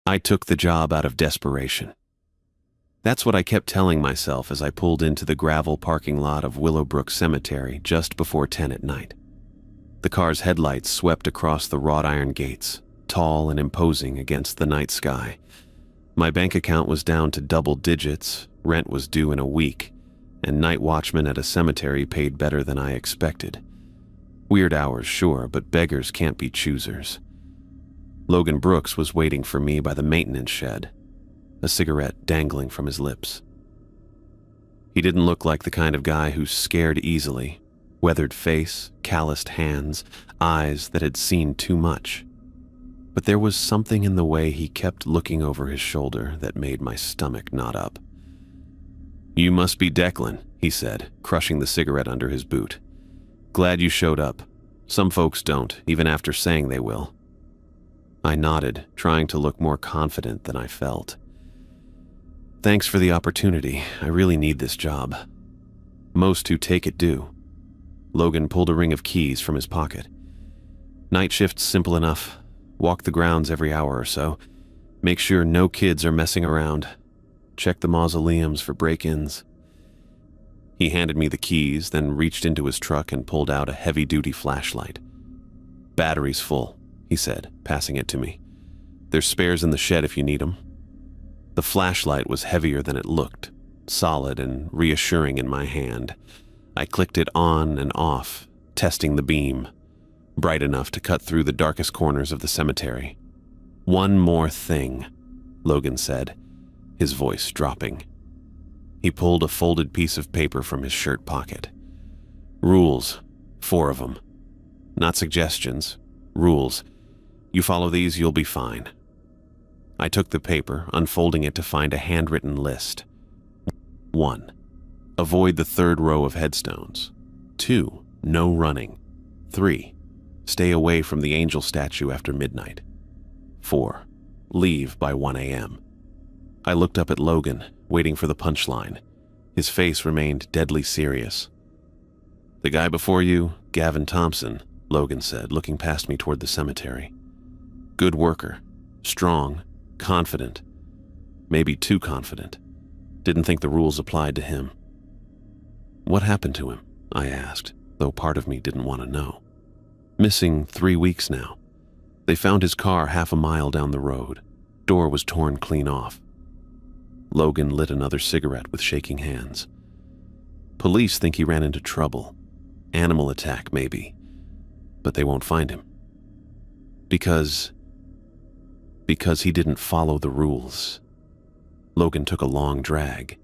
I took the job out of desperation. That's what I kept telling myself as I pulled into the gravel parking lot of Willowbrook Cemetery just before 10 at night. The car's headlights swept across the wrought iron gates, tall and imposing against the night sky. My bank account was down to double digits, rent was due in a week, and night watchmen at a cemetery paid better than I expected. Weird hours, sure, but beggars can't be choosers. Logan Brooks was waiting for me by the maintenance shed, a cigarette dangling from his lips. He didn't look like the kind of guy who's scared easily, weathered face, calloused hands, eyes that had seen too much. But there was something in the way he kept looking over his shoulder that made my stomach knot up. "You must be Declan," he said, crushing the cigarette under his boot. "Glad you showed up. Some folks don't, even after saying they will." I nodded, trying to look more confident than I felt. "Thanks for the opportunity. I really need this job. Most who take it do." Logan pulled a ring of keys from his pocket. "Night shift's simple enough. Walk the grounds every hour or so. Make sure no kids are messing around. Check the mausoleums for break-ins." He handed me the keys, then reached into his truck and pulled out a heavy-duty flashlight. "Battery's full," he said, passing it to me. "There's spares in the shed if you need them." The flashlight was heavier than it looked, solid and reassuring in my hand. I clicked it on and off, testing the beam, bright enough to cut through the darkest corners of the cemetery. "One more thing," Logan said, his voice dropping. He pulled a folded piece of paper from his shirt pocket. "Rules, 4 of them. Not suggestions, rules. You follow these, you'll be fine." I took the paper, unfolding it to find a handwritten list. 1. Avoid the 3rd row of headstones. 2. No running. 3. Stay away from the angel statue after midnight. 4. Leave by 1 a.m. I looked up at Logan, waiting for the punchline. His face remained deadly serious. "The guy before you, Gavin Thompson," Logan said, looking past me toward the cemetery. "Good worker. Strong. Confident. Maybe too confident. Didn't think the rules applied to him." "What happened to him?" I asked, though part of me didn't want to know. "Missing 3 weeks now. They found his car half a mile down the road. Door was torn clean off." Logan lit another cigarette with shaking hands. "Police think he ran into trouble. Animal attack, maybe. But they won't find him. Because he didn't follow the rules." Logan took a long drag.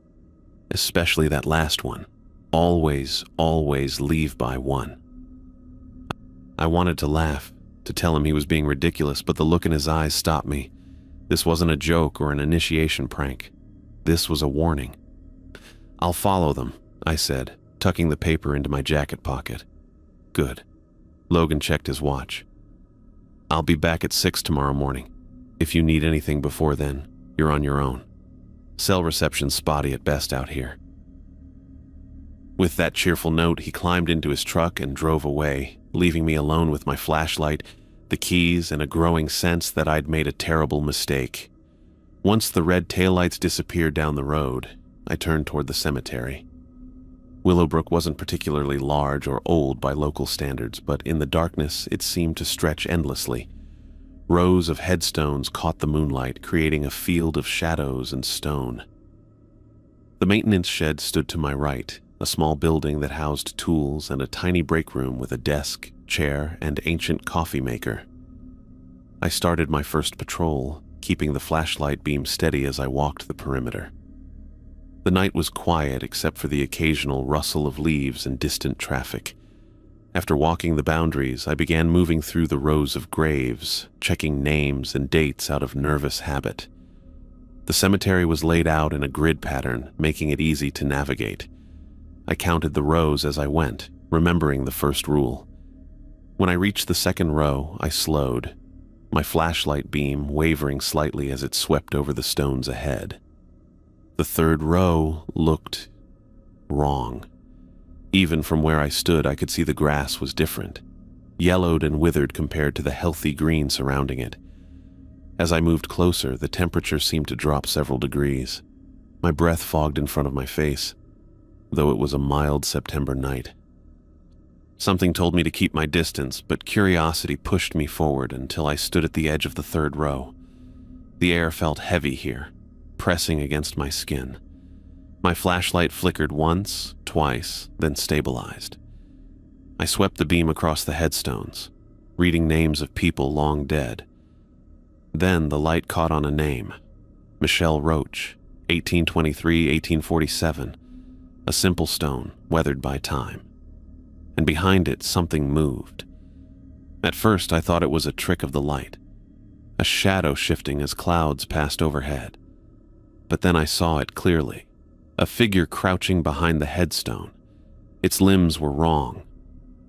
"Especially that last one. Always, always leave by 1. I wanted to laugh, to tell him he was being ridiculous, but the look in his eyes stopped me. This wasn't a joke or an initiation prank. This was a warning. "I'll follow them," I said, tucking the paper into my jacket pocket. "Good." Logan checked his watch. "I'll be back at 6 tomorrow morning. If you need anything before then, you're on your own. Cell reception's spotty at best out here." With that cheerful note, he climbed into his truck and drove away, leaving me alone with my flashlight, the keys, and a growing sense that I'd made a terrible mistake. Once the red taillights disappeared down the road, I turned toward the cemetery. Willowbrook wasn't particularly large or old by local standards, but in the darkness it seemed to stretch endlessly. Rows of headstones caught the moonlight, creating a field of shadows and stone. The maintenance shed stood to my right, a small building that housed tools and a tiny break room with a desk, chair, and ancient coffee maker. I started my first patrol, keeping the flashlight beam steady as I walked the perimeter. The night was quiet except for the occasional rustle of leaves and distant traffic. After walking the boundaries, I began moving through the rows of graves, checking names and dates out of nervous habit. The cemetery was laid out in a grid pattern, making it easy to navigate. I counted the rows as I went, remembering the first rule. When I reached the second row, I slowed, my flashlight beam wavering slightly as it swept over the stones ahead. The third row looked wrong. Even from where I stood, I could see the grass was different, yellowed and withered compared to the healthy green surrounding it. As I moved closer, the temperature seemed to drop several degrees. My breath fogged in front of my face, though it was a mild September night. Something told me to keep my distance, but curiosity pushed me forward until I stood at the edge of the third row. The air felt heavy here, pressing against my skin. My flashlight flickered once, twice, then stabilized. I swept the beam across the headstones, reading names of people long dead. Then the light caught on a name: Michelle Roach, 1823-1847, a simple stone weathered by time. And behind it, something moved. At first, I thought it was a trick of the light, a shadow shifting as clouds passed overhead. But then I saw it clearly, a figure crouching behind the headstone. Its limbs were wrong,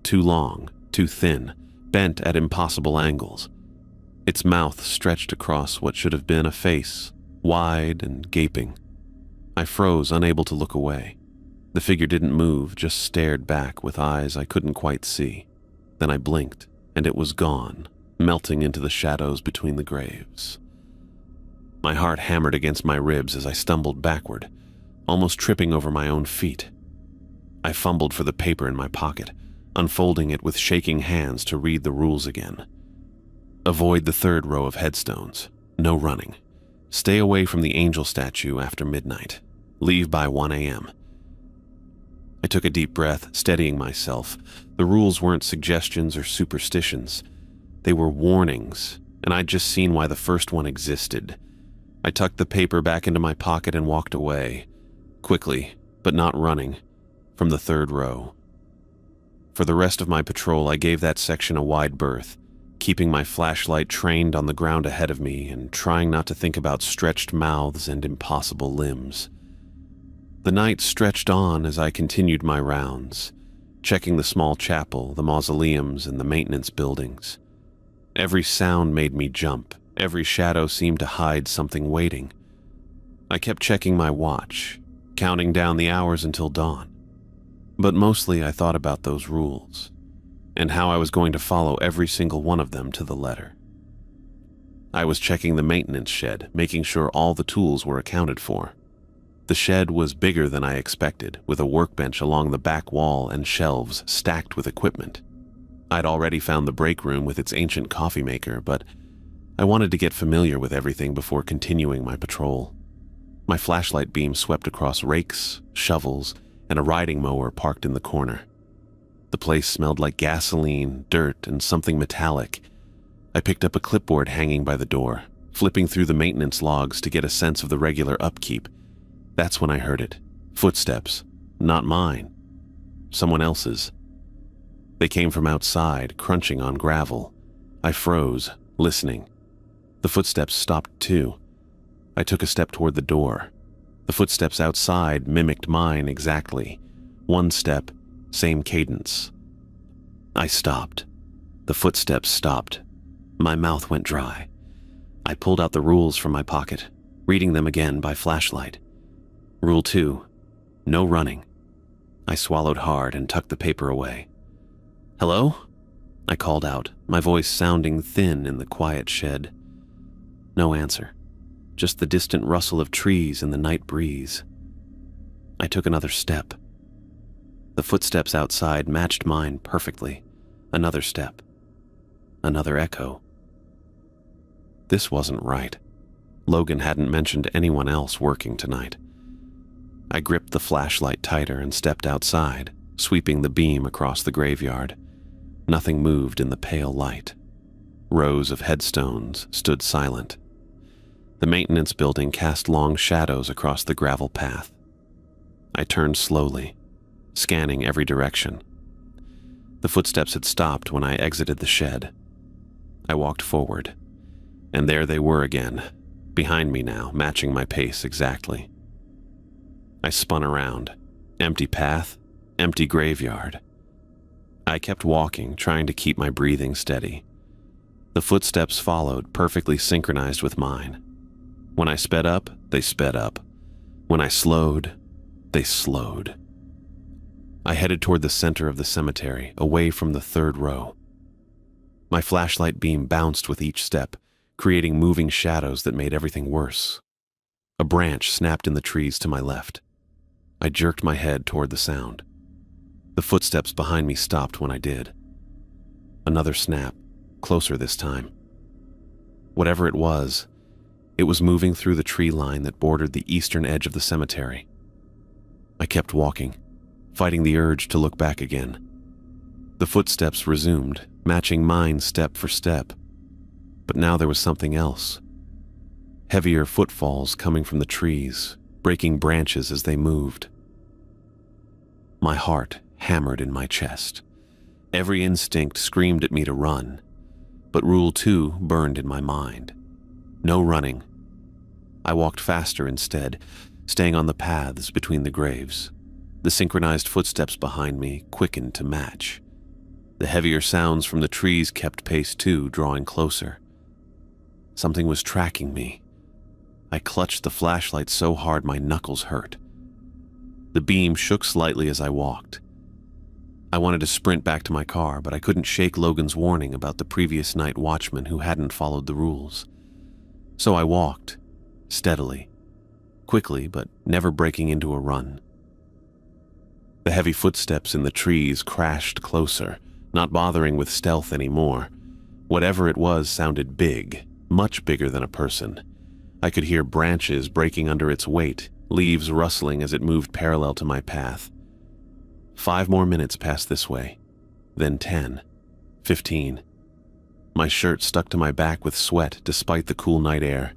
too long, too thin, bent at impossible angles. Its mouth stretched across what should have been a face, wide and gaping. I froze, unable to look away. The figure didn't move, just stared back with eyes I couldn't quite see. Then I blinked, and it was gone, melting into the shadows between the graves. My heart hammered against my ribs as I stumbled backward, almost tripping over my own feet. I fumbled for the paper in my pocket, unfolding it with shaking hands to read the rules again. Avoid the third row of headstones. No running. Stay away from the angel statue after midnight. Leave by 1 a.m. I took a deep breath, steadying myself. The rules weren't suggestions or superstitions. They were warnings, and I'd just seen why the first one existed. I tucked the paper back into my pocket and walked away, quickly, but not running, from the third row. For the rest of my patrol, I gave that section a wide berth, keeping my flashlight trained on the ground ahead of me and trying not to think about stretched mouths and impossible limbs. The night stretched on as I continued my rounds, checking the small chapel, the mausoleums, and the maintenance buildings. Every sound made me jump. Every shadow seemed to hide something waiting. I kept checking my watch, counting down the hours until dawn. But mostly I thought about those rules, and how I was going to follow every single one of them to the letter. I was checking the maintenance shed, making sure all the tools were accounted for. The shed was bigger than I expected, with a workbench along the back wall and shelves stacked with equipment. I'd already found the break room with its ancient coffee maker, but I wanted to get familiar with everything before continuing my patrol. My flashlight beam swept across rakes, shovels, and a riding mower parked in the corner. The place smelled like gasoline, dirt, and something metallic. I picked up a clipboard hanging by the door, flipping through the maintenance logs to get a sense of the regular upkeep. That's when I heard it. Footsteps. Not mine. Someone else's. They came from outside, crunching on gravel. I froze, listening. The footsteps stopped too. I took a step toward the door. The footsteps outside mimicked mine exactly. One step, same cadence. I stopped. The footsteps stopped. My mouth went dry. I pulled out the rules from my pocket, reading them again by flashlight. Rule 2, no running. I swallowed hard and tucked the paper away. "Hello?" I called out, my voice sounding thin in the quiet shed. No answer, just the distant rustle of trees in the night breeze. I took another step. The footsteps outside matched mine perfectly. Another step. Another echo. This wasn't right. Logan hadn't mentioned anyone else working tonight. I gripped the flashlight tighter and stepped outside, sweeping the beam across the graveyard. Nothing moved in the pale light. Rows of headstones stood silent. The maintenance building cast long shadows across the gravel path. I turned slowly, scanning every direction. The footsteps had stopped when I exited the shed. I walked forward, and there they were again, behind me now, matching my pace exactly. I spun around. Empty path, empty graveyard. I kept walking, trying to keep my breathing steady. The footsteps followed, perfectly synchronized with mine. When I sped up, they sped up. When I slowed, they slowed. I headed toward the center of the cemetery, away from the third row. My flashlight beam bounced with each step, creating moving shadows that made everything worse. A branch snapped in the trees to my left. I jerked my head toward the sound. The footsteps behind me stopped when I did. Another snap, closer this time. Whatever it was moving through the tree line that bordered the eastern edge of the cemetery. I kept walking, fighting the urge to look back again. The footsteps resumed, matching mine step for step. But now there was something else. Heavier footfalls coming from the trees, breaking branches as they moved. My heart hammered in my chest. Every instinct screamed at me to run, but Rule 2 burned in my mind. No running. I walked faster instead, staying on the paths between the graves. The synchronized footsteps behind me quickened to match. The heavier sounds from the trees kept pace too, drawing closer. Something was tracking me. I clutched the flashlight so hard my knuckles hurt. The beam shook slightly as I walked. I wanted to sprint back to my car, but I couldn't shake Logan's warning about the previous night watchman who hadn't followed the rules. So I walked, steadily, quickly, but never breaking into a run. The heavy footsteps in the trees crashed closer, not bothering with stealth anymore. Whatever it was sounded big, much bigger than a person. I could hear branches breaking under its weight, leaves rustling as it moved parallel to my path. 5 more minutes passed this way, then 10, 15. My shirt stuck to my back with sweat despite the cool night air.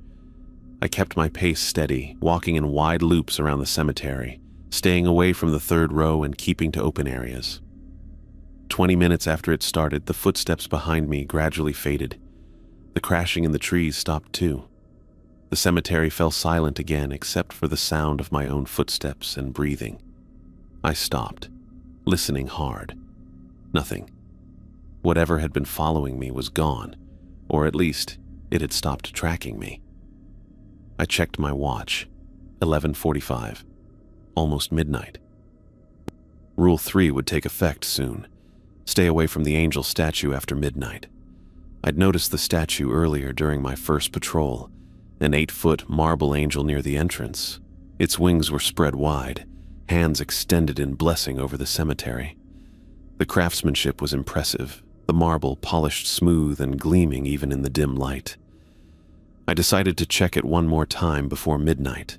I kept my pace steady, walking in wide loops around the cemetery, staying away from the third row and keeping to open areas. 20 minutes after it started, the footsteps behind me gradually faded. The crashing in the trees stopped too. The cemetery fell silent again except for the sound of my own footsteps and breathing. I stopped, listening hard. Nothing. Whatever had been following me was gone, or at least it had stopped tracking me. I checked my watch. 11:45. Almost midnight. Rule 3 would take effect soon. Stay away from the angel statue after midnight. I'd noticed the statue earlier during my first patrol, an 8-foot marble angel near the entrance. Its wings were spread wide, hands extended in blessing over the cemetery. The craftsmanship was impressive, the marble polished smooth and gleaming even in the dim light. I decided to check it one more time before midnight.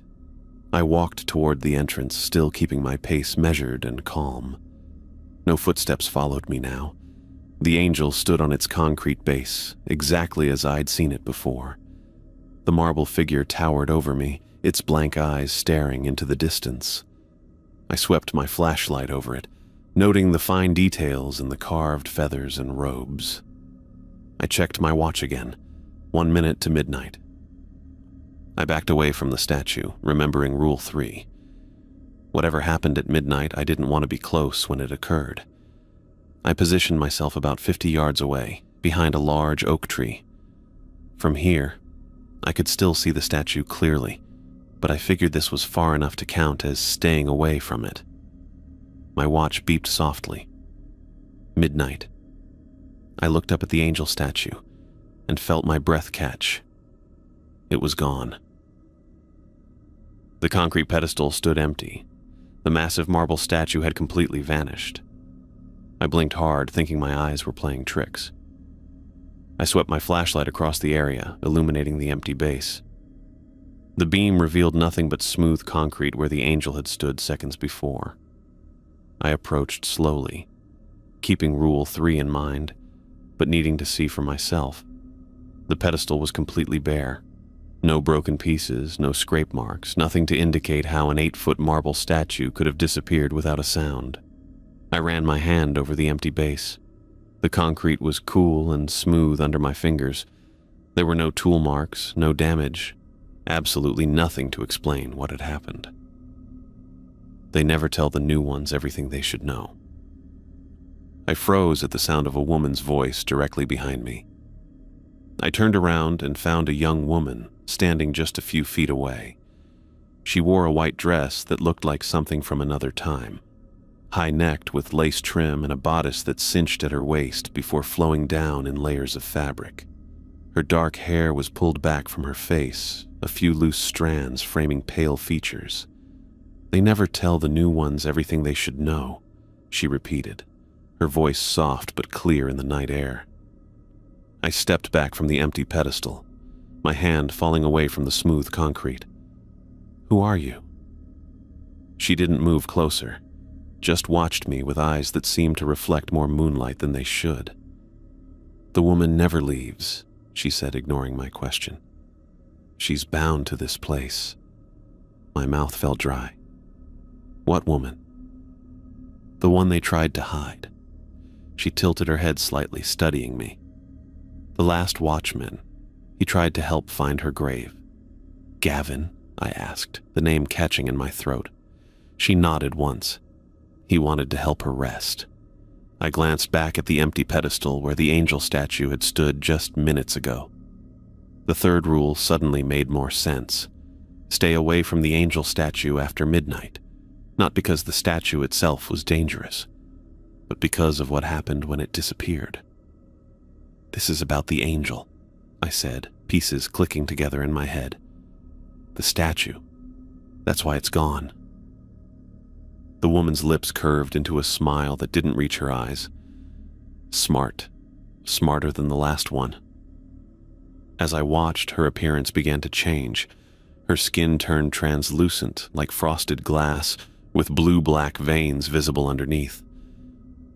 I walked toward the entrance, still keeping my pace measured and calm. No footsteps followed me now. The angel stood on its concrete base, exactly as I'd seen it before. The marble figure towered over me, its blank eyes staring into the distance. I swept my flashlight over it, noting the fine details in the carved feathers and robes. I checked my watch again. 1 minute to midnight. I backed away from the statue, remembering Rule 3. Whatever happened at midnight, I didn't want to be close when it occurred. I positioned myself about 50 yards away, behind a large oak tree. From here, I could still see the statue clearly, but I figured this was far enough to count as staying away from it. My watch beeped softly. Midnight. I looked up at the angel statue and felt my breath catch. It was gone. The concrete pedestal stood empty. The massive marble statue had completely vanished. I blinked hard, thinking my eyes were playing tricks. I swept my flashlight across the area, illuminating the empty base. The beam revealed nothing but smooth concrete where the angel had stood seconds before. I approached slowly, keeping Rule 3 in mind, but needing to see for myself. The pedestal was completely bare. No broken pieces, no scrape marks, nothing to indicate how an 8-foot marble statue could have disappeared without a sound. I ran my hand over the empty base. The concrete was cool and smooth under my fingers. There were no tool marks, no damage, absolutely nothing to explain what had happened. They never tell the new ones everything they should know. I froze at the sound of a woman's voice directly behind me. I turned around and found a young woman standing just a few feet away. She wore a white dress that looked like something from another time, high-necked with lace trim and a bodice that cinched at her waist before flowing down in layers of fabric. Her dark hair was pulled back from her face, a few loose strands framing pale features. "They never tell the new ones everything they should know," she repeated, her voice soft but clear in the night air. I stepped back from the empty pedestal, my hand falling away from the smooth concrete. "Who are you?" She didn't move closer, just watched me with eyes that seemed to reflect more moonlight than they should. "The woman never leaves," she said, ignoring my question. "She's bound to this place." My mouth felt dry. "What woman?" "The one they tried to hide." She tilted her head slightly, studying me. "The last watchman. He tried to help find her grave." "Gavin?" I asked, the name catching in my throat. She nodded once. "He wanted to help her rest." I glanced back at the empty pedestal where the angel statue had stood just minutes ago. The third rule suddenly made more sense. Stay away from the angel statue after midnight, not because the statue itself was dangerous, but because of what happened when it disappeared. "This is about the angel," I said, pieces clicking together in my head. "The statue. That's why it's gone." The woman's lips curved into a smile that didn't reach her eyes. "Smart. Smarter than the last one." As I watched, her appearance began to change. Her skin turned translucent, like frosted glass, with blue-black veins visible underneath.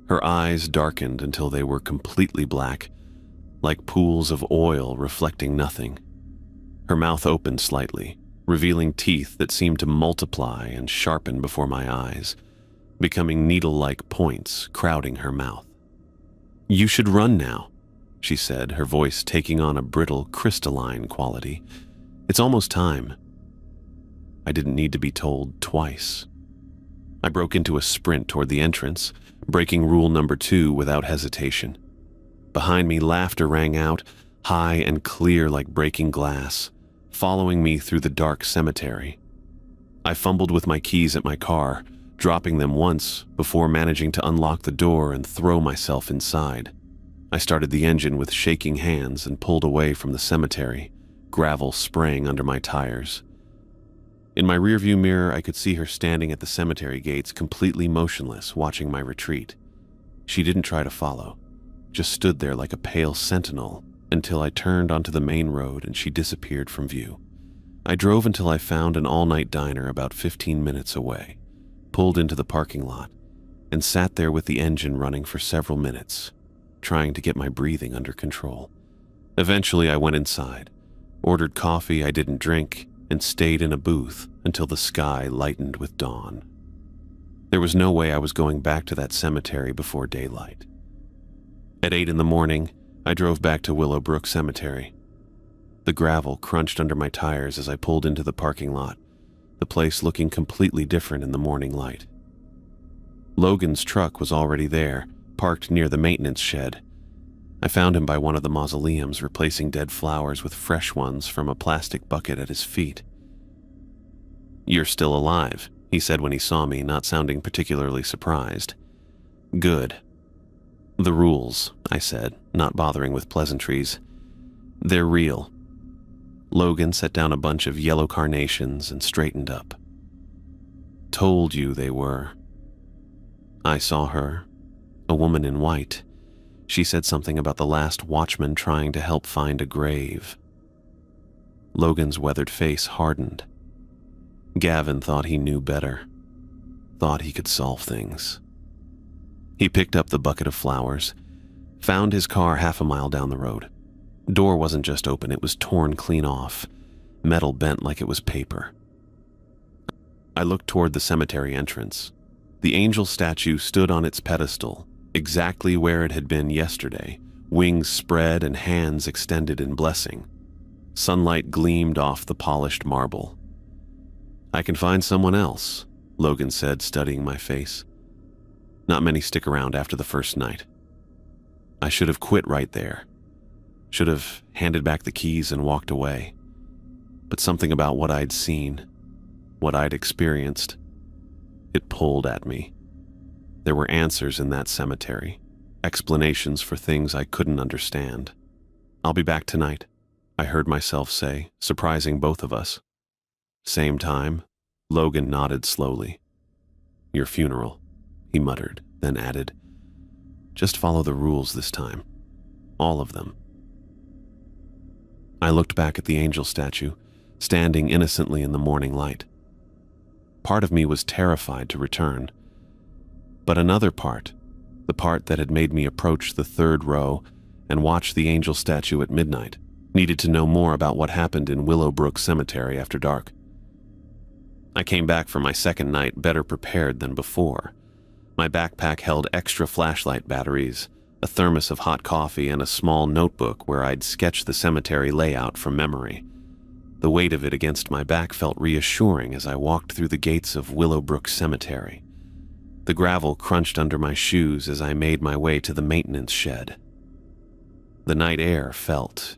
Her eyes darkened until they were completely black, like pools of oil reflecting nothing. Her mouth opened slightly, revealing teeth that seemed to multiply and sharpen before my eyes, becoming needle-like points crowding her mouth. "You should run now," she said, her voice taking on a brittle, crystalline quality. "It's almost time." I didn't need to be told twice. I broke into a sprint toward the entrance, breaking rule number 2 without hesitation. Behind me, laughter rang out, high and clear like breaking glass, following me through the dark cemetery. I fumbled with my keys at my car, dropping them once before managing to unlock the door and throw myself inside. I started the engine with shaking hands and pulled away from the cemetery, gravel spraying under my tires. In my rearview mirror, I could see her standing at the cemetery gates, completely motionless, watching my retreat. She didn't try to follow, just stood there like a pale sentinel until I turned onto the main road and she disappeared from view. I drove until I found an all-night diner about 15 minutes away, pulled into the parking lot, and sat there with the engine running for several minutes, trying to get my breathing under control. Eventually, I went inside, ordered coffee I didn't drink, and stayed in a booth until the sky lightened with dawn. There was no way I was going back to that cemetery before daylight. At 8 in the morning, I drove back to Willowbrook Cemetery. The gravel crunched under my tires as I pulled into the parking lot, the place looking completely different in the morning light. Logan's truck was already there, parked near the maintenance shed. I found him by one of the mausoleums, replacing dead flowers with fresh ones from a plastic bucket at his feet. "You're still alive," he said when he saw me, not sounding particularly surprised. "Good." "The rules," I said, not bothering with pleasantries. "They're real." Logan set down a bunch of yellow carnations and straightened up. "Told you they were." "I saw her, a woman in white. She said something about the last watchman trying to help find a grave." Logan's weathered face hardened. Gavin thought he knew better, thought he could solve things. He picked up the bucket of flowers, found his car half a mile down the road. Door wasn't just open, it was torn clean off, metal bent like it was paper. I looked toward the cemetery entrance. The angel statue stood on its pedestal, exactly where it had been yesterday, wings spread and hands extended in blessing. Sunlight gleamed off the polished marble. "I can find someone else," Logan said, studying my face. "Not many stick around after the first night." I should have quit right there. Should have handed back the keys and walked away. But something about what I'd seen, what I'd experienced, it pulled at me. There were answers in that cemetery, explanations for things I couldn't understand. "I'll be back tonight," I heard myself say, surprising both of us. Same time, Logan nodded slowly. Your funeral, he muttered, then added, just follow the rules this time. All of them. I looked back at the angel statue, standing innocently in the morning light. Part of me was terrified to return, but another part, the part that had made me approach the third row and watch the angel statue at midnight, needed to know more about what happened in Willowbrook Cemetery after dark. I came back for my second night better prepared than before. My backpack held extra flashlight batteries, a thermos of hot coffee, and a small notebook where I'd sketched the cemetery layout from memory. The weight of it against my back felt reassuring as I walked through the gates of Willowbrook Cemetery. The gravel crunched under my shoes as I made my way to the maintenance shed. The night air felt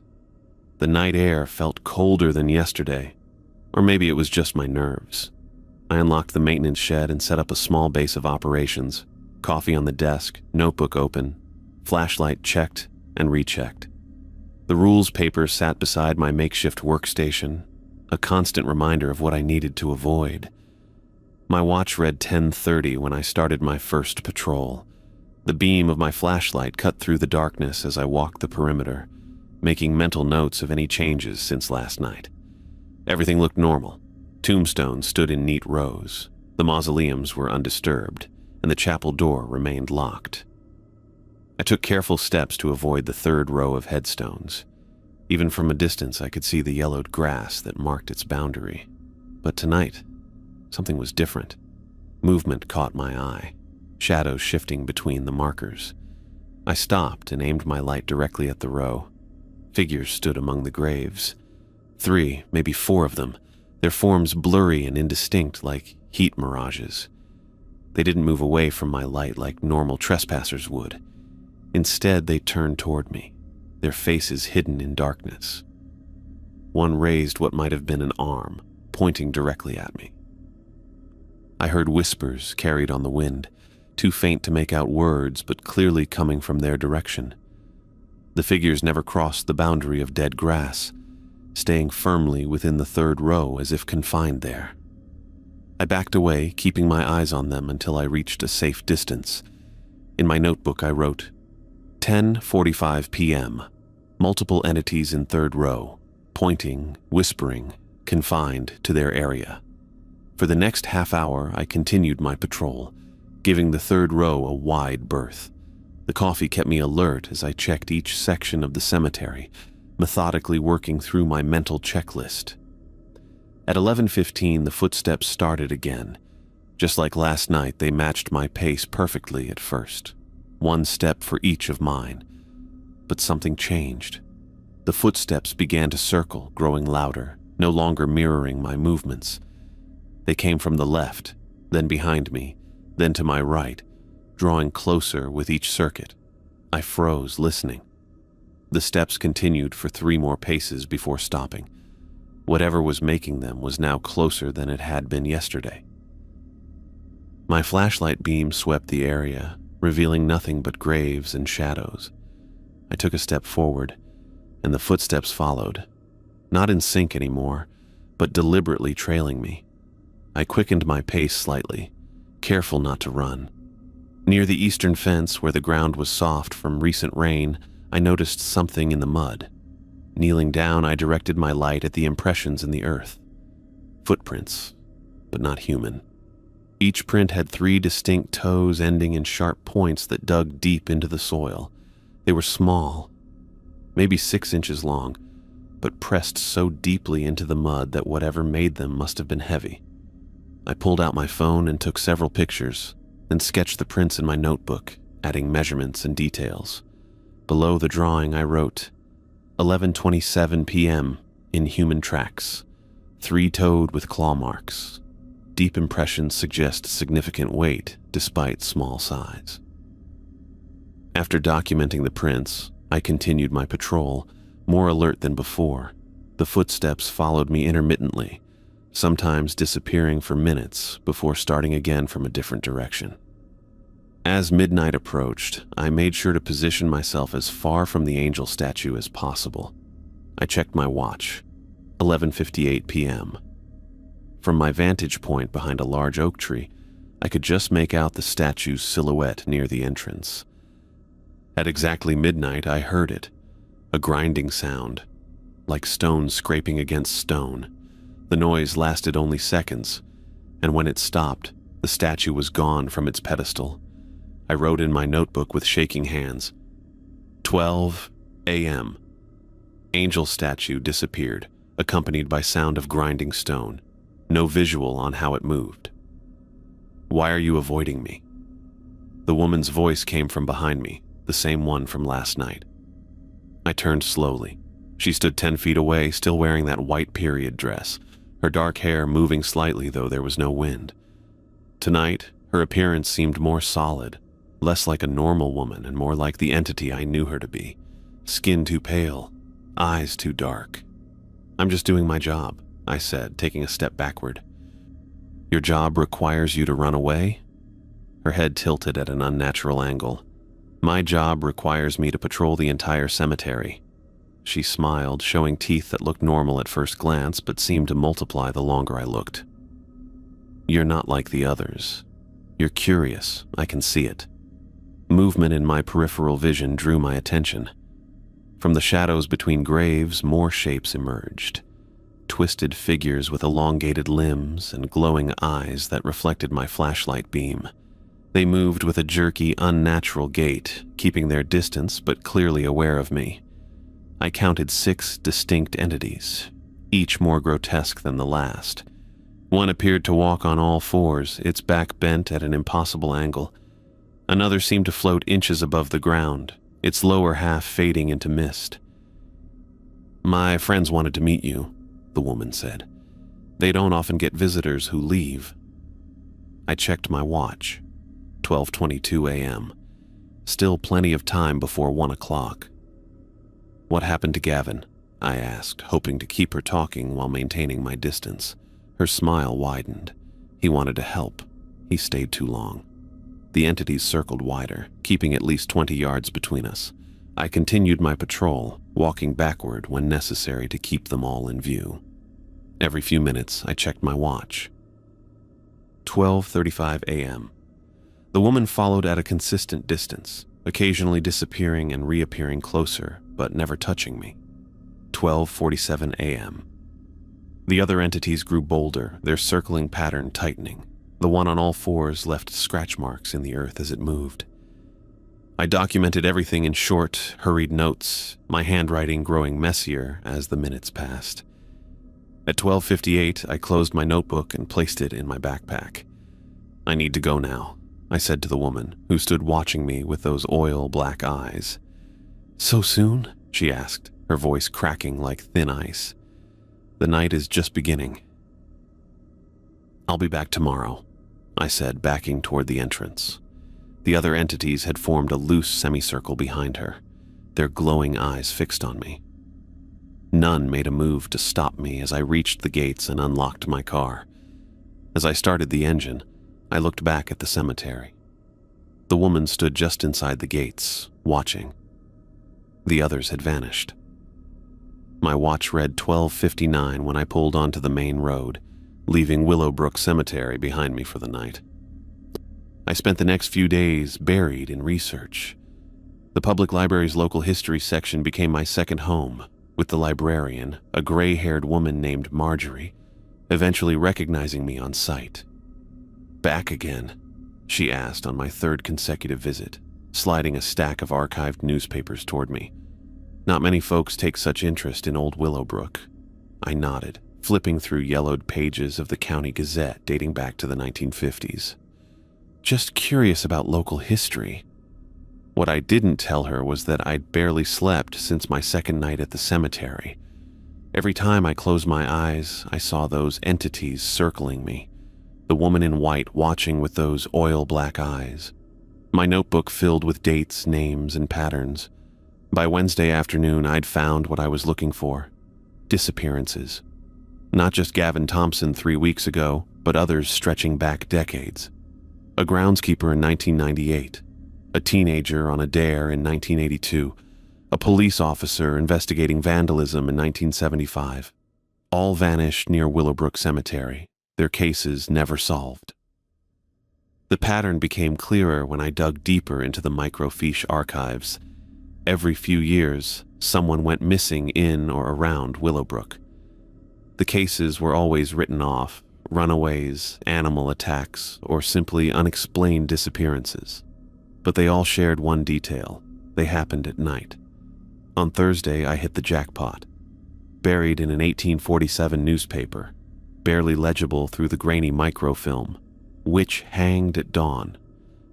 colder than yesterday, or maybe it was just my nerves. I unlocked the maintenance shed and set up a small base of operations, coffee on the desk, notebook open, flashlight checked and rechecked. The rules paper sat beside my makeshift workstation, a constant reminder of what I needed to avoid. My watch read 10:30 when I started my first patrol. The beam of my flashlight cut through the darkness as I walked the perimeter, making mental notes of any changes since last night. Everything looked normal. Tombstones stood in neat rows, the mausoleums were undisturbed, and the chapel door remained locked. I took careful steps to avoid the third row of headstones. Even from a distance, I could see the yellowed grass that marked its boundary. But tonight, something was different. Movement caught my eye, shadows shifting between the markers. I stopped and aimed my light directly at the row. Figures stood among the graves. 3, maybe 4 of them, their forms blurry and indistinct like heat mirages. They didn't move away from my light like normal trespassers would. Instead, they turned toward me, their faces hidden in darkness. One raised what might have been an arm, pointing directly at me. I heard whispers carried on the wind, too faint to make out words but clearly coming from their direction. The figures never crossed the boundary of dead grass, staying firmly within the third row as if confined there. I backed away, keeping my eyes on them until I reached a safe distance. In my notebook I wrote, 10:45 p.m. Multiple entities in third row, pointing, whispering, confined to their area. For the next half hour I continued my patrol, giving the third row a wide berth. The coffee kept me alert as I checked each section of the cemetery, methodically working through my mental checklist. At 11:15, the footsteps started again. Just like last night, they matched my pace perfectly at first. One step for each of mine. But something changed. The footsteps began to circle, growing louder, no longer mirroring my movements. They came from the left, then behind me, then to my right, drawing closer with each circuit. I froze, listening. The steps continued for 3 more paces before stopping. Whatever was making them was now closer than it had been yesterday. My flashlight beam swept the area, revealing nothing but graves and shadows. I took a step forward, and the footsteps followed, not in sync anymore, but deliberately trailing me. I quickened my pace slightly, careful not to run. Near the eastern fence, where the ground was soft from recent rain, I noticed something in the mud. Kneeling down, I directed my light at the impressions in the earth. Footprints, but not human. Each print had 3 distinct toes ending in sharp points that dug deep into the soil. They were small, maybe 6 inches long, but pressed so deeply into the mud that whatever made them must have been heavy. I pulled out my phone and took several pictures, then sketched the prints in my notebook, adding measurements and details. Below the drawing, I wrote, 11:27 p.m. in human tracks, 3-toed with claw marks. Deep impressions suggest significant weight despite small size. After documenting the prints, I continued my patrol, more alert than before. The footsteps followed me intermittently, sometimes disappearing for minutes before starting again from a different direction. As midnight approached, I made sure to position myself as far from the angel statue as possible. I checked my watch. 11:58 p.m. From my vantage point behind a large oak tree, I could just make out the statue's silhouette near the entrance. At exactly midnight, I heard it, a grinding sound, like stone scraping against stone. The noise lasted only seconds, and when it stopped, the statue was gone from its pedestal. I wrote in my notebook with shaking hands, 12 a.m. Angel statue disappeared, accompanied by sound of grinding stone. No visual on how it moved. Why are you avoiding me? The woman's voice came from behind me, the same one from last night. I turned slowly. She stood 10 feet away, still wearing that white period dress, her dark hair moving slightly though there was no wind. Tonight, her appearance seemed more solid, less like a normal woman and more like the entity I knew her to be. Skin too pale, eyes too dark. I'm just doing my job, I said, taking a step backward. Your job requires you to run away? Her head tilted at an unnatural angle. My job requires me to patrol the entire cemetery. She smiled, showing teeth that looked normal at first glance but seemed to multiply the longer I looked. You're not like the others. You're curious, I can see it. Movement in my peripheral vision drew my attention. From the shadows between graves, more shapes emerged. Twisted figures with elongated limbs and glowing eyes that reflected my flashlight beam. They moved with a jerky, unnatural gait, keeping their distance but clearly aware of me. I counted 6 distinct entities, each more grotesque than the last. One appeared to walk on all fours, its back bent at an impossible angle. Another seemed to float inches above the ground, its lower half fading into mist. My friends wanted to meet you, the woman said. They don't often get visitors who leave. I checked my watch. 12:22 a.m. Still plenty of time before 1 o'clock. What happened to Gavin? I asked, hoping to keep her talking while maintaining my distance. Her smile widened. He wanted to help. He stayed too long. The entities circled wider, keeping at least 20 yards between us. I continued my patrol, walking backward when necessary to keep them all in view. Every few minutes, I checked my watch. 12:35 a.m. The woman followed at a consistent distance, occasionally disappearing and reappearing closer, but never touching me. 12:47 a.m. The other entities grew bolder, their circling pattern tightening. The one on all fours left scratch marks in the earth as it moved. I documented everything in short, hurried notes, my handwriting growing messier as the minutes passed. At 12:58, I closed my notebook and placed it in my backpack. I need to go now, I said to the woman, who stood watching me with those oil-black eyes. So soon? She asked, her voice cracking like thin ice. The night is just beginning. I'll be back tomorrow, I said, backing toward the entrance. The other entities had formed a loose semicircle behind her, their glowing eyes fixed on me. None made a move to stop me as I reached the gates and unlocked my car. As I started the engine, I looked back at the cemetery. The woman stood just inside the gates, watching. The others had vanished. My watch read 12:59 when I pulled onto the main road, leaving Willowbrook Cemetery behind me for the night. I spent the next few days buried in research. The public library's local history section became my second home, with the librarian, a gray-haired woman named Marjorie, eventually recognizing me on sight. Back again? She asked on my 3rd consecutive visit, sliding a stack of archived newspapers toward me. Not many folks take such interest in old Willowbrook. I nodded, flipping through yellowed pages of the County Gazette dating back to the 1950s. Just curious about local history. What I didn't tell her was that I'd barely slept since my second night at the cemetery. Every time I closed my eyes, I saw those entities circling me, the woman in white watching with those oil-black eyes. My notebook filled with dates, names, and patterns. By Wednesday afternoon, I'd found what I was looking for. Disappearances. Not just Gavin Thompson 3 weeks ago, but others stretching back decades. A groundskeeper in 1998, a teenager on a dare in 1982, a police officer investigating vandalism in 1975. All vanished near Willowbrook Cemetery, their cases never solved. The pattern became clearer when I dug deeper into the microfiche archives. Every few years, someone went missing in or around Willowbrook. The cases were always written off: runaways, animal attacks, or simply unexplained disappearances. But they all shared one detail: they happened at night. On Thursday, I hit the jackpot. Buried in an 1847 newspaper, barely legible through the grainy microfilm: Witch hanged at dawn.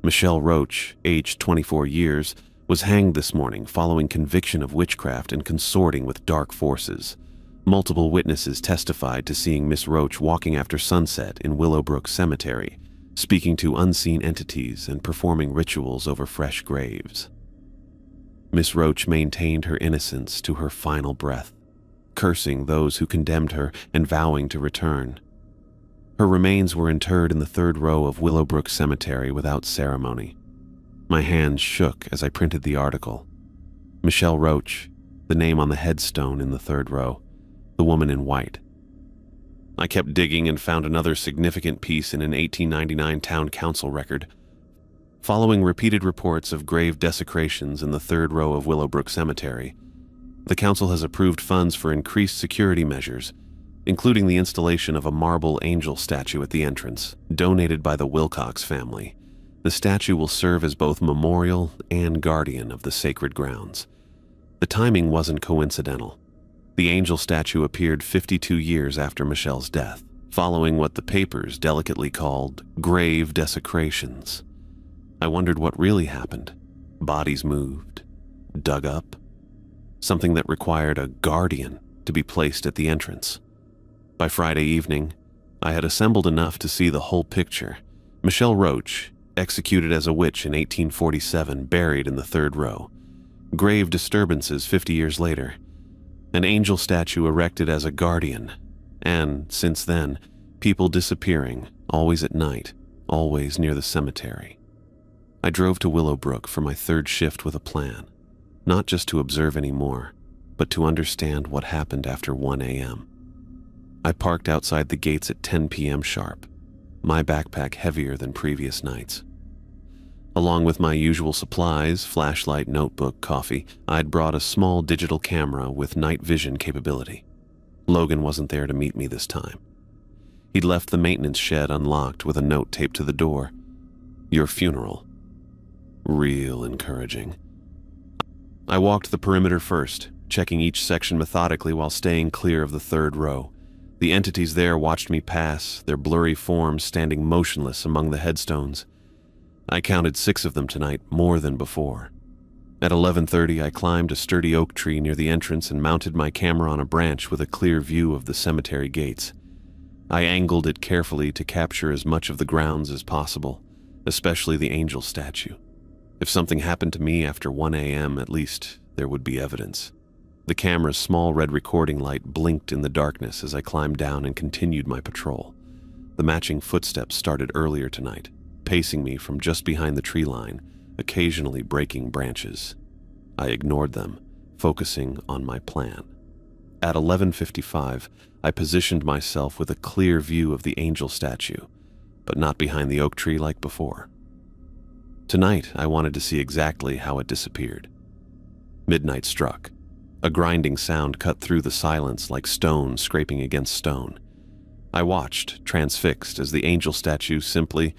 Michelle Roach, aged 24 years, was hanged this morning following conviction of witchcraft and consorting with dark forces. Multiple witnesses testified to seeing Miss Roach walking after sunset in Willowbrook Cemetery, speaking to unseen entities and performing rituals over fresh graves. Miss Roach maintained her innocence to her final breath, cursing those who condemned her and vowing to return. Her remains were interred in the third row of Willowbrook Cemetery without ceremony. My hands shook as I printed the article. Michelle Roach, the name on the headstone in the third row, the woman in white. I kept digging and found another significant piece in an 1899 town council record. Following repeated reports of grave desecrations in the third row of Willowbrook Cemetery, the council has approved funds for increased security measures, including the installation of a marble angel statue at the entrance, donated by the Wilcox family. The statue will serve as both memorial and guardian of the sacred grounds. The timing wasn't coincidental. The angel statue appeared 52 years after Michelle's death, following what the papers delicately called grave desecrations. I wondered what really happened. Bodies moved, dug up, something that required a guardian to be placed at the entrance. By Friday evening, I had assembled enough to see the whole picture. Michelle Roach, executed as a witch in 1847, buried in the third row. Grave disturbances 50 years later. An angel statue erected as a guardian. And, since then, people disappearing, always at night, always near the cemetery. I drove to Willowbrook for my third shift with a plan, not just to observe anymore, but to understand what happened after 1 a.m. I parked outside the gates at 10 p.m. sharp, my backpack heavier than previous nights. Along with my usual supplies, flashlight, notebook, coffee, I'd brought a small digital camera with night vision capability. Logan wasn't there to meet me this time. He'd left the maintenance shed unlocked with a note taped to the door: "Your funeral." Real encouraging. I walked the perimeter first, checking each section methodically while staying clear of the third row. The entities there watched me pass, their blurry forms standing motionless among the headstones. I counted 6 of them tonight, more than before. At 11:30, I climbed a sturdy oak tree near the entrance and mounted my camera on a branch with a clear view of the cemetery gates. I angled it carefully to capture as much of the grounds as possible, especially the angel statue. If something happened to me after 1 a.m., at least there would be evidence. The camera's small red recording light blinked in the darkness as I climbed down and continued my patrol. The matching footsteps started earlier tonight, pacing me from just behind the tree line, occasionally breaking branches. I ignored them, focusing on my plan. At 11:55, I positioned myself with a clear view of the angel statue, but not behind the oak tree like before. Tonight, I wanted to see exactly how it disappeared. Midnight struck. A grinding sound cut through the silence like stone scraping against stone. I watched, transfixed, as the angel statue simply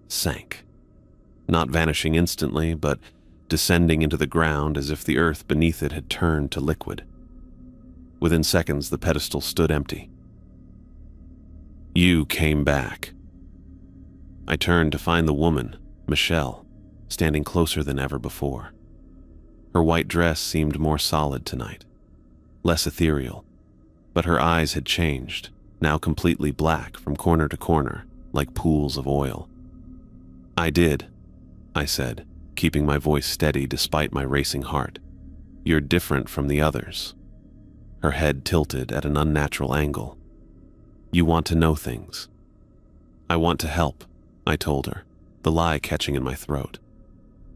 sank. Not vanishing instantly, but descending into the ground as if the earth beneath it had turned to liquid. Within seconds, the pedestal stood empty. "You came back." I turned to find the woman, Michelle, standing closer than ever before. Her white dress seemed more solid tonight, less ethereal, but her eyes had changed, now completely black from corner to corner, like pools of oil. "I did," I said, keeping my voice steady despite my racing heart. "You're different from the others." Her head tilted at an unnatural angle. "You want to know things." "I want to help," I told her, the lie catching in my throat.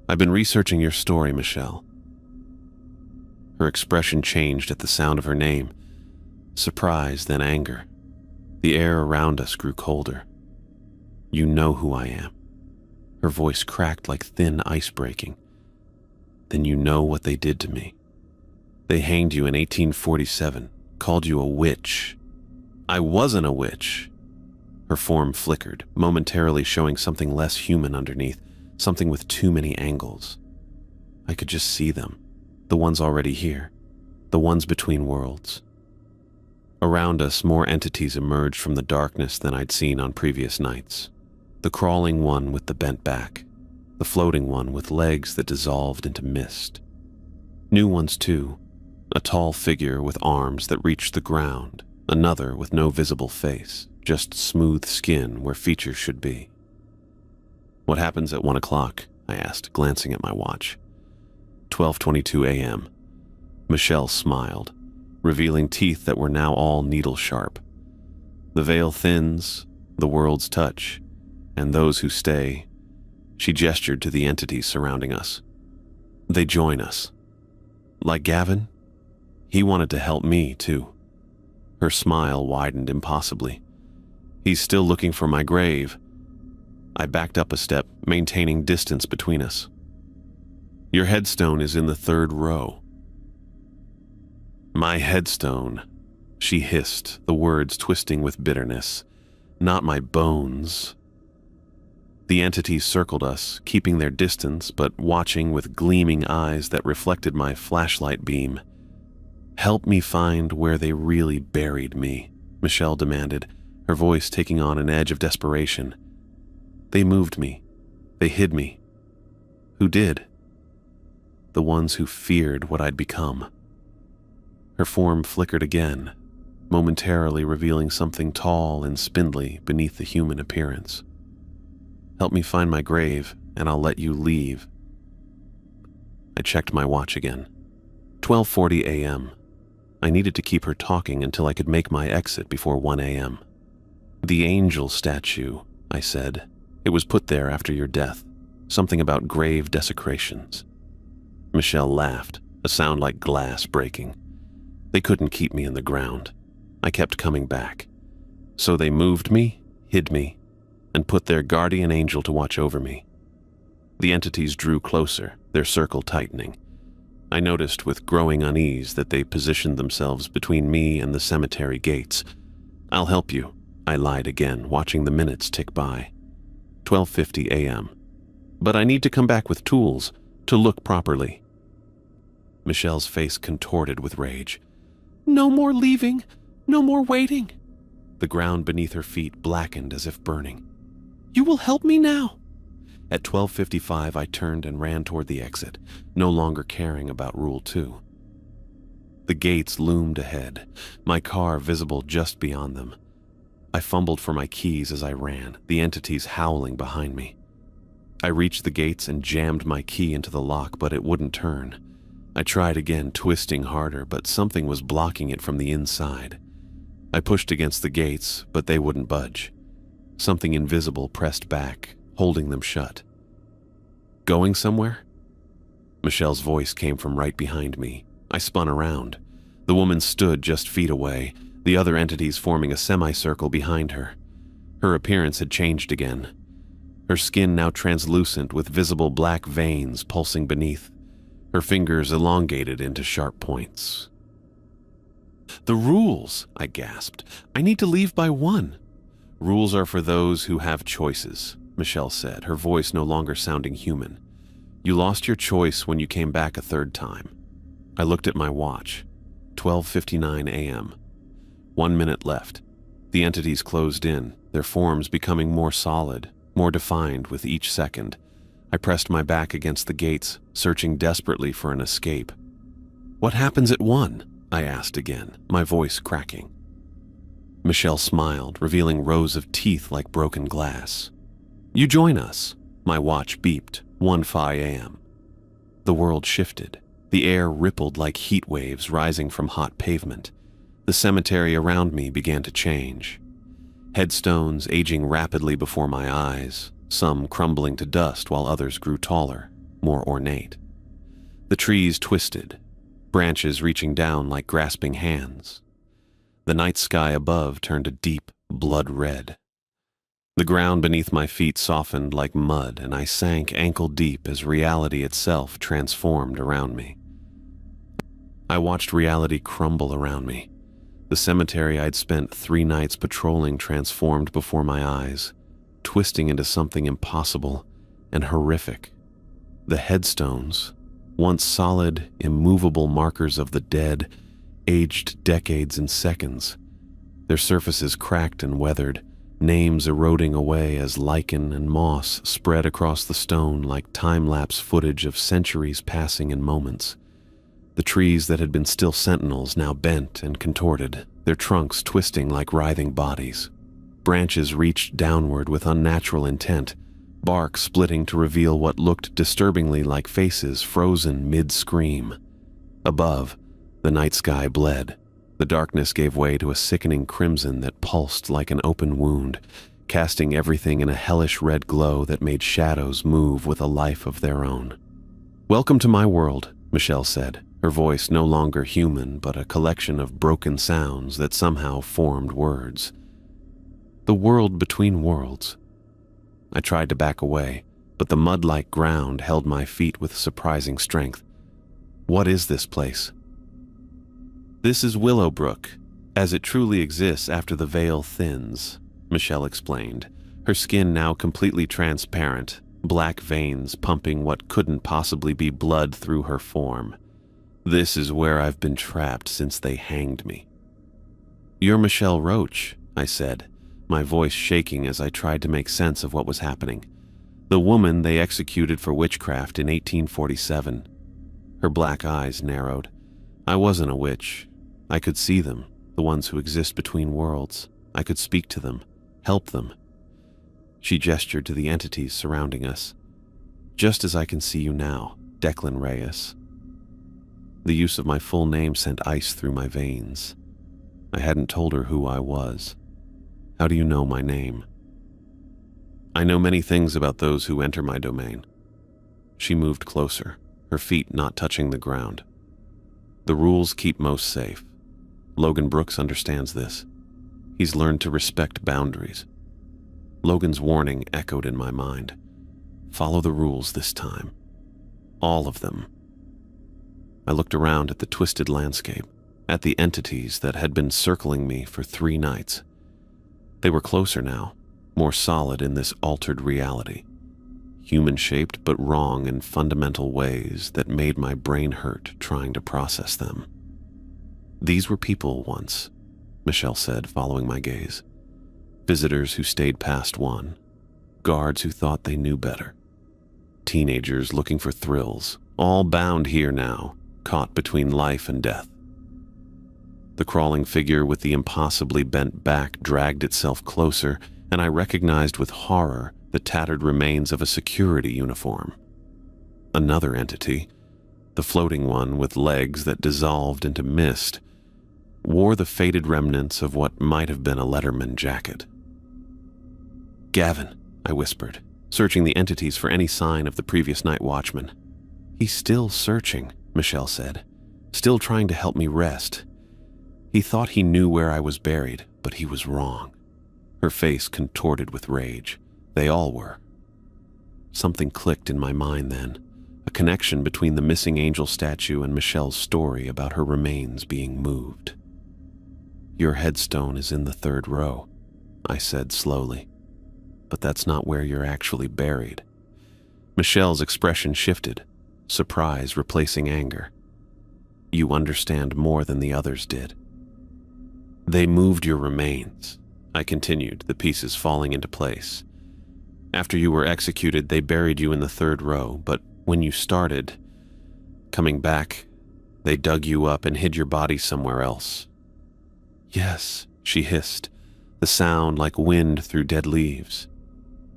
"I've been researching your story, Michelle." Her expression changed at the sound of her name. Surprise, then anger. The air around us grew colder. You know who I am. Her voice cracked like thin ice breaking. Then you know what they did to me. They hanged you in 1847, called you a witch. I wasn't a witch. Her form flickered, momentarily showing something less human underneath, something with too many angles. I could just see them, the ones already here, the ones between worlds. Around us, more entities emerged from the darkness than I'd seen on previous nights. The crawling one with the bent back, the floating one with legs that dissolved into mist. New ones too, a tall figure with arms that reached the ground, another with no visible face, just smooth skin where features should be. What happens at 1 o'clock? I asked, glancing at my watch. 12:22 a.m. Michelle smiled, revealing teeth that were now all needle-sharp. The veil thins, the worlds touch, and those who stay. She gestured to the entities surrounding us. They join us. Like Gavin? He wanted to help me, too. Her smile widened impossibly. He's still looking for my grave. I backed up a step, maintaining distance between us. Your headstone is in the 3rd row. My headstone, she hissed, the words twisting with bitterness. Not my bones. The entities circled us, keeping their distance, but watching with gleaming eyes that reflected my flashlight beam. Help me find where they really buried me, Michelle demanded, her voice taking on an edge of desperation. They moved me. They hid me. Who did? The ones who feared what I'd become. Her form flickered again, momentarily revealing something tall and spindly beneath the human appearance. Help me find my grave, and I'll let you leave. I checked my watch again. 12:40 a.m. I needed to keep her talking until I could make my exit before 1 a.m. The angel statue, I said. It was put there after your death. Something about grave desecrations. Michelle laughed, a sound like glass breaking. They couldn't keep me in the ground. I kept coming back. So they moved me, hid me, and put their guardian angel to watch over me. The entities drew closer, their circle tightening. I noticed with growing unease that they positioned themselves between me and the cemetery gates. I'll help you, I lied again, watching the minutes tick by. 12:50 a.m. But I need to come back with tools to look properly. Michelle's face contorted with rage. No more leaving, no more waiting. The ground beneath her feet blackened as if burning. You will help me now. At 12:55, I turned and ran toward the exit, no longer caring about Rule 2. The gates loomed ahead, my car visible just beyond them. I fumbled for my keys as I ran, the entities howling behind me. I reached the gates and jammed my key into the lock, but it wouldn't turn. I tried again, twisting harder, but something was blocking it from the inside. I pushed against the gates, but they wouldn't budge. Something invisible pressed back, holding them shut. Going somewhere? Michelle's voice came from right behind me. I spun around. The woman stood just feet away, the other entities forming a semicircle behind her. Her appearance had changed again. Her skin now translucent with visible black veins pulsing beneath. Her fingers elongated into sharp points. The rules, I gasped. I need to leave by 1. Rules are for those who have choices, Michelle said, her voice no longer sounding human. You lost your choice when you came back a 3rd time. I looked at my watch. 12:59 a.m. 1 minute left. The entities closed in, their forms becoming more solid, more defined with each second. I pressed my back against the gates, searching desperately for an escape. What happens at 1? I asked again, my voice cracking. Michelle smiled, revealing rows of teeth like broken glass. You join us. My watch beeped, 1:05 a.m. The world shifted. The air rippled like heat waves rising from hot pavement. The cemetery around me began to change. Headstones aging rapidly before my eyes, some crumbling to dust while others grew taller, more ornate. The trees twisted, branches reaching down like grasping hands. The night sky above turned a deep blood red. The ground beneath my feet softened like mud, and I sank ankle-deep as reality itself transformed around me. I watched reality crumble around me. The cemetery I'd spent 3 nights patrolling transformed before my eyes, twisting into something impossible and horrific. The headstones, once solid, immovable markers of the dead, aged decades and seconds. Their surfaces cracked and weathered, names eroding away as lichen and moss spread across the stone like time-lapse footage of centuries passing in moments. The trees that had been still sentinels now bent and contorted, their trunks twisting like writhing bodies. Branches reached downward with unnatural intent, bark splitting to reveal what looked disturbingly like faces frozen mid-scream. Above, the night sky bled. The darkness gave way to a sickening crimson that pulsed like an open wound, casting everything in a hellish red glow that made shadows move with a life of their own. "Welcome to my world," Michelle said, her voice no longer human but a collection of broken sounds that somehow formed words. "The world between worlds." I tried to back away, but the mud-like ground held my feet with surprising strength. "What is this place?" "This is Willowbrook, as it truly exists after the veil thins," Michelle explained, her skin now completely transparent, black veins pumping what couldn't possibly be blood through her form. "This is where I've been trapped since they hanged me." "You're Michelle Roach," I said, my voice shaking as I tried to make sense of what was happening. "The woman they executed for witchcraft in 1847. Her black eyes narrowed. "I wasn't a witch. I could see them, the ones who exist between worlds. I could speak to them, help them." She gestured to the entities surrounding us. "Just as I can see you now, Declan Reyes." The use of my full name sent ice through my veins. I hadn't told her who I was. "How do you know my name?" "I know many things about those who enter my domain." She moved closer, her feet not touching the ground. "The rules keep most safe. Logan Brooks understands this. He's learned to respect boundaries." Logan's warning echoed in my mind. Follow the rules this time. All of them. I looked around at the twisted landscape, at the entities that had been circling me for 3 nights. They were closer now, more solid in this altered reality. Human-shaped but wrong in fundamental ways that made my brain hurt trying to process them. "These were people once," Michelle said, following my gaze. "Visitors who stayed past 1. Guards who thought they knew better. Teenagers looking for thrills, all bound here now, caught between life and death." The crawling figure with the impossibly bent back dragged itself closer, and I recognized with horror the tattered remains of a security uniform. Another entity, the floating one with legs that dissolved into mist, wore the faded remnants of what might have been a Letterman jacket. "Gavin," I whispered, searching the entities for any sign of the previous night watchman. "He's still searching," Michelle said, "still trying to help me rest. He thought he knew where I was buried, but he was wrong." Her face contorted with rage. They all were. Something clicked in my mind then, a connection between the missing angel statue and Michelle's story about her remains being moved. "Your headstone is in the 3rd row," I said slowly. "But that's not where you're actually buried." Michelle's expression shifted, surprise replacing anger. "You understand more than the others did." "They moved your remains," I continued, the pieces falling into place. "After you were executed, they buried you in the 3rd row, but when you started coming back, they dug you up and hid your body somewhere else." "Yes," she hissed, the sound like wind through dead leaves.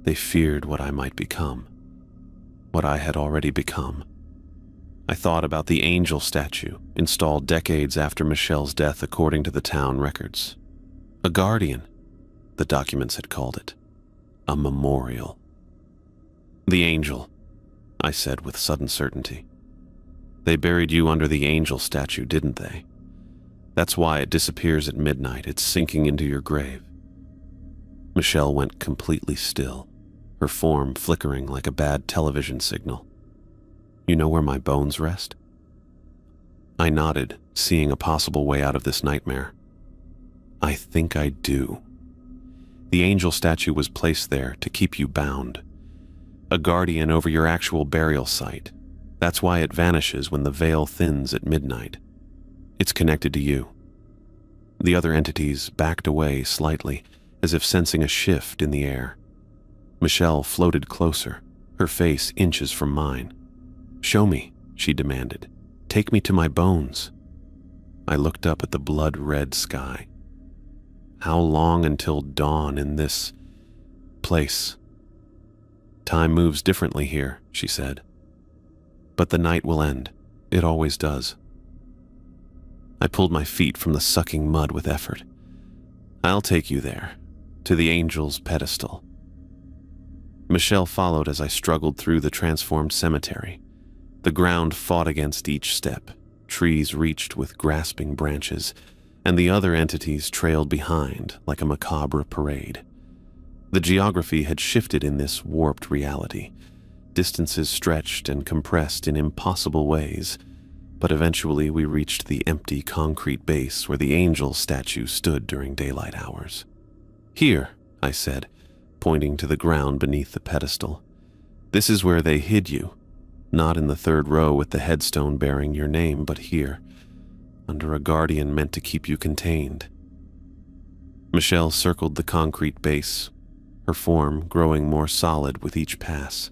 "They feared what I might become, what I had already become." I thought about the angel statue, installed decades after Michelle's death according to the town records. A guardian, the documents had called it. A memorial. "The angel," I said with sudden certainty. They buried you under the angel statue, didn't they? That's why it disappears at midnight. It's sinking into your grave." Michelle went completely still, her form flickering like a bad television signal. "You know where my bones rest?" I nodded, seeing a possible way out of this nightmare. "I think I do. The angel statue was placed there to keep you bound, a guardian over your actual burial site. That's why it vanishes when the veil thins at midnight. It's connected to you." The other entities backed away slightly, as if sensing a shift in the air. Michelle floated closer, her face inches from mine. "Show me," she demanded. "Take me to my bones." I looked up at the blood-red sky. How long until dawn in this place? "Time moves differently here," she said. "But the night will end. It always does." I pulled my feet from the sucking mud with effort. "I'll take you there, to the angel's pedestal." Michelle followed as I struggled through the transformed cemetery. The ground fought against each step, trees reached with grasping branches, and the other entities trailed behind like a macabre parade. The geography had shifted in this warped reality. Distances stretched and compressed in impossible ways, but eventually we reached the empty concrete base where the angel statue stood during daylight hours. "Here," I said, pointing to the ground beneath the pedestal. "This is where they hid you. Not in the third row with the headstone bearing your name, but here, under a guardian meant to keep you contained." Michelle circled the concrete base, her form growing more solid with each pass.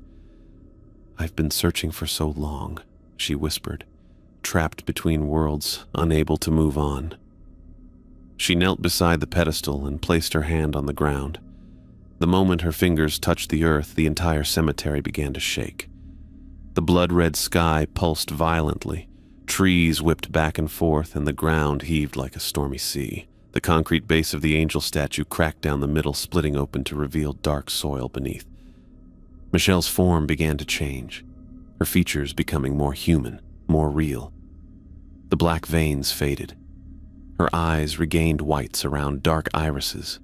"I've been searching for so long," she whispered, trapped between worlds, unable to move on. She knelt beside the pedestal and placed her hand on the ground. The moment her fingers touched the earth, the entire cemetery began to shake. The blood-red sky pulsed violently, trees whipped back and forth, and the ground heaved like a stormy sea. The concrete base of the angel statue cracked down the middle, splitting open to reveal dark soil beneath. Michelle's form began to change, her features becoming more human, more real. The black veins faded. Her eyes regained whites around dark irises.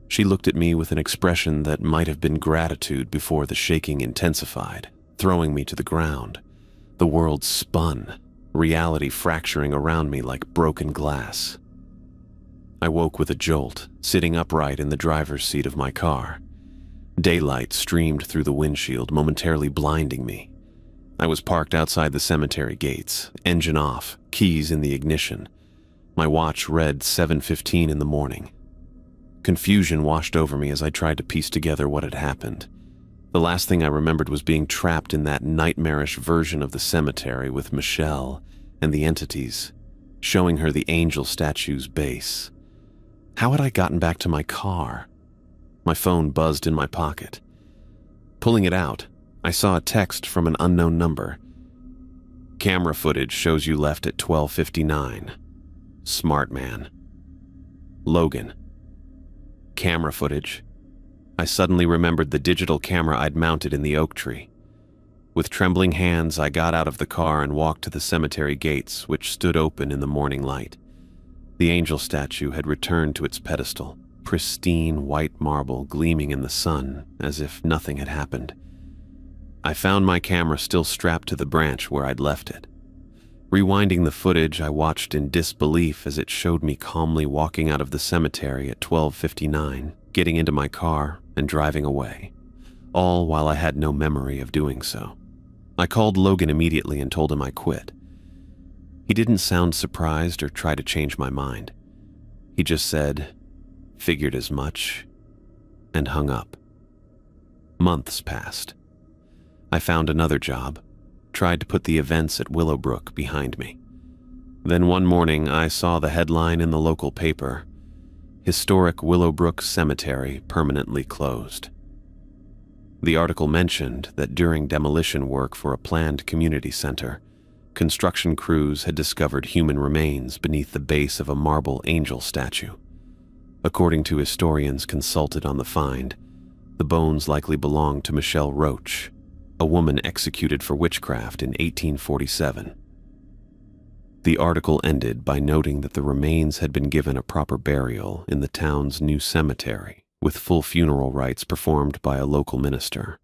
She looked at me with an expression that might have been gratitude before the shaking intensified, throwing me to the ground. The world spun, reality fracturing around me like broken glass. I woke with a jolt, sitting upright in the driver's seat of my car. Daylight streamed through the windshield, momentarily blinding me. I was parked outside the cemetery gates, engine off, keys in the ignition. My watch read 7:15 in the morning. Confusion washed over me as I tried to piece together what had happened. The last thing I remembered was being trapped in that nightmarish version of the cemetery with Michelle and the entities, showing her the angel statue's base. How had I gotten back to my car? My phone buzzed in my pocket. Pulling it out, I saw a text from an unknown number. "Camera footage shows you left at 12:59. Smart man. Logan." Camera footage. I suddenly remembered the digital camera I'd mounted in the oak tree. With trembling hands, I got out of the car and walked to the cemetery gates, which stood open in the morning light. The angel statue had returned to its pedestal, pristine white marble gleaming in the sun as if nothing had happened. I found my camera still strapped to the branch where I'd left it. Rewinding the footage, I watched in disbelief as it showed me calmly walking out of the cemetery at 12:59, getting into my car and driving away, all while I had no memory of doing so. I called Logan immediately and told him I quit. He didn't sound surprised or try to change my mind. He just said, "Figured as much," and hung up. Months passed. I found another job, tried to put the events at Willowbrook behind me. Then one morning I saw the headline in the local paper, "Historic Willowbrook Cemetery Permanently Closed." The article mentioned that during demolition work for a planned community center, construction crews had discovered human remains beneath the base of a marble angel statue. According to historians consulted on the find, the bones likely belonged to Michelle Roach, a woman executed for witchcraft in 1847. The article ended by noting that the remains had been given a proper burial in the town's new cemetery, with full funeral rites performed by a local minister.